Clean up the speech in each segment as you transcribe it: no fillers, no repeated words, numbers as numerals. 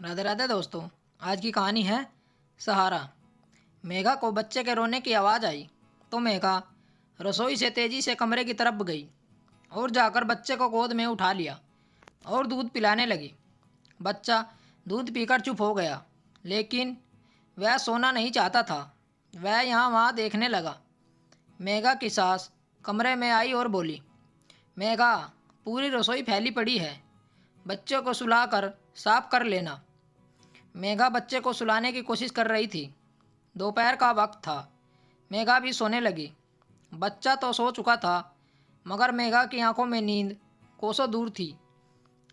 राधे राधे दोस्तों। आज की कहानी है सहारा। मेघा को बच्चे के रोने की आवाज़ आई तो मेघा रसोई से तेज़ी से कमरे की तरफ गई और जाकर बच्चे को गोद में उठा लिया और दूध पिलाने लगी। बच्चा दूध पीकर चुप हो गया, लेकिन वह सोना नहीं चाहता था। वह यहाँ वहाँ देखने लगा। मेघा की सास कमरे में आई और बोली, मेघा, पूरी रसोई फैली पड़ी है, बच्चों को सुलाकर साफ कर लेना। मेघा बच्चे को सुलाने की कोशिश कर रही थी। दोपहर का वक्त था। मेघा भी सोने लगी। बच्चा तो सो चुका था, मगर मेघा की आंखों में नींद कोसों दूर थी।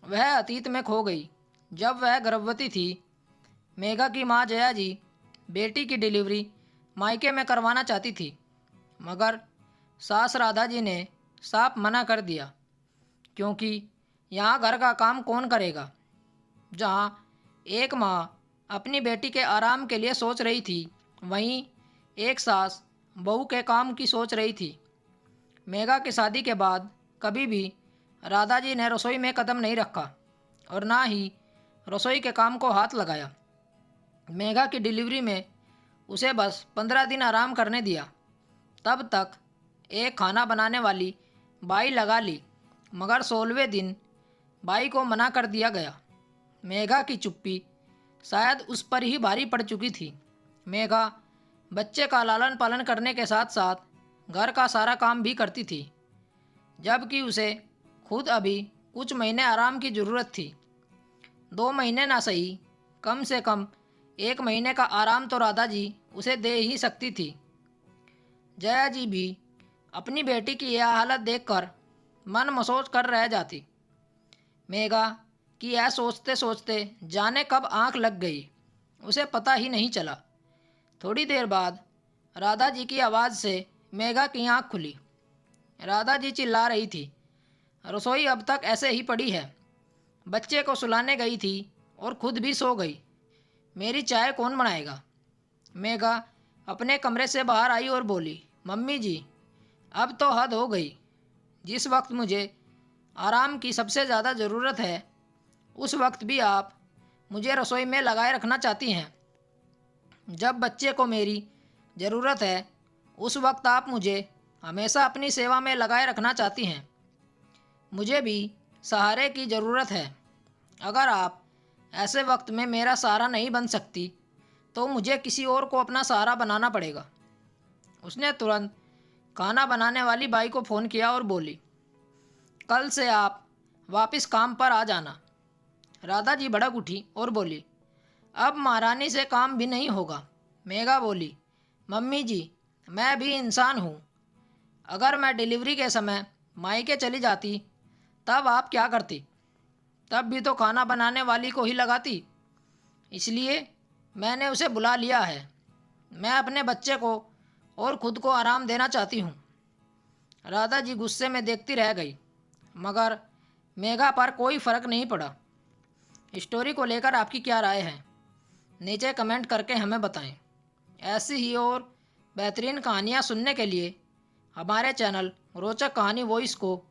वह अतीत में खो गई जब वह गर्भवती थी। मेघा की माँ जया जी बेटी की डिलीवरी मायके में करवाना चाहती थी, मगर सास राधा जी ने साफ मना कर दिया, क्योंकि यहाँ घर का काम कौन करेगा। जहाँ एक माँ अपनी बेटी के आराम के लिए सोच रही थी, वहीं एक सास बहू के काम की सोच रही थी। मेघा की शादी के बाद कभी भी राधा जी ने रसोई में कदम नहीं रखा और ना ही रसोई के काम को हाथ लगाया। मेघा की डिलीवरी में उसे बस 15 दिन आराम करने दिया। तब तक एक खाना बनाने वाली बाई लगा ली, मगर 16वें दिन बाई को मना कर दिया गया। मेघा की चुप्पी शायद उस पर ही भारी पड़ चुकी थी। मेघा बच्चे का लालन पालन करने के साथ साथ घर का सारा काम भी करती थी, जबकि उसे खुद अभी कुछ महीने आराम की ज़रूरत थी। 2 महीने ना सही, कम से कम 1 महीने का आराम तो राधा जी उसे दे ही सकती थी। जया जी भी अपनी बेटी की यह हालत देखकर मन मसोच कर रह जाती। मेघा कि यह सोचते सोचते जाने कब आंख लग गई, उसे पता ही नहीं चला। थोड़ी देर बाद राधा जी की आवाज़ से मेघा की आंख खुली। राधा जी चिल्ला रही थी, रसोई अब तक ऐसे ही पड़ी है। बच्चे को सुलाने गई थी और खुद भी सो गई। मेरी चाय कौन बनाएगा। मेघा अपने कमरे से बाहर आई और बोली, मम्मी जी, अब तो हद हो गई। जिस वक्त मुझे आराम की सबसे ज़्यादा ज़रूरत है, उस वक्त भी आप मुझे रसोई में लगाए रखना चाहती हैं। जब बच्चे को मेरी ज़रूरत है, उस वक्त आप मुझे हमेशा अपनी सेवा में लगाए रखना चाहती हैं। मुझे भी सहारे की ज़रूरत है। अगर आप ऐसे वक्त में मेरा सहारा नहीं बन सकती, तो मुझे किसी और को अपना सहारा बनाना पड़ेगा। उसने तुरंत खाना बनाने वाली बाई को फ़ोन किया और बोली, कल से आप वापस काम पर आ जाना। राधा जी भड़क उठी और बोली, अब महारानी से काम भी नहीं होगा। मेघा बोली, मम्मी जी, मैं भी इंसान हूँ। अगर मैं डिलीवरी के समय मायके चली जाती, तब आप क्या करती। तब भी तो खाना बनाने वाली को ही लगाती। इसलिए मैंने उसे बुला लिया है। मैं अपने बच्चे को और खुद को आराम देना चाहती हूँ। राधा जी गुस्से में देखती रह गई, मगर मेघा पर कोई फ़र्क नहीं पड़ा। स्टोरी को लेकर आपकी क्या राय है, नीचे कमेंट करके हमें बताएं। ऐसी ही और बेहतरीन कहानियाँ सुनने के लिए हमारे चैनल रोचक कहानी वॉइस को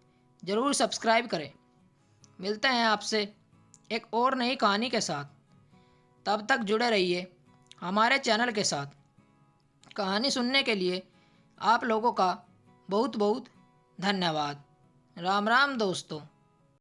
ज़रूर सब्सक्राइब करें। मिलते हैं आपसे एक और नई कहानी के साथ। तब तक जुड़े रहिए हमारे चैनल के साथ। कहानी सुनने के लिए आप लोगों का बहुत बहुत धन्यवाद। राम राम दोस्तों।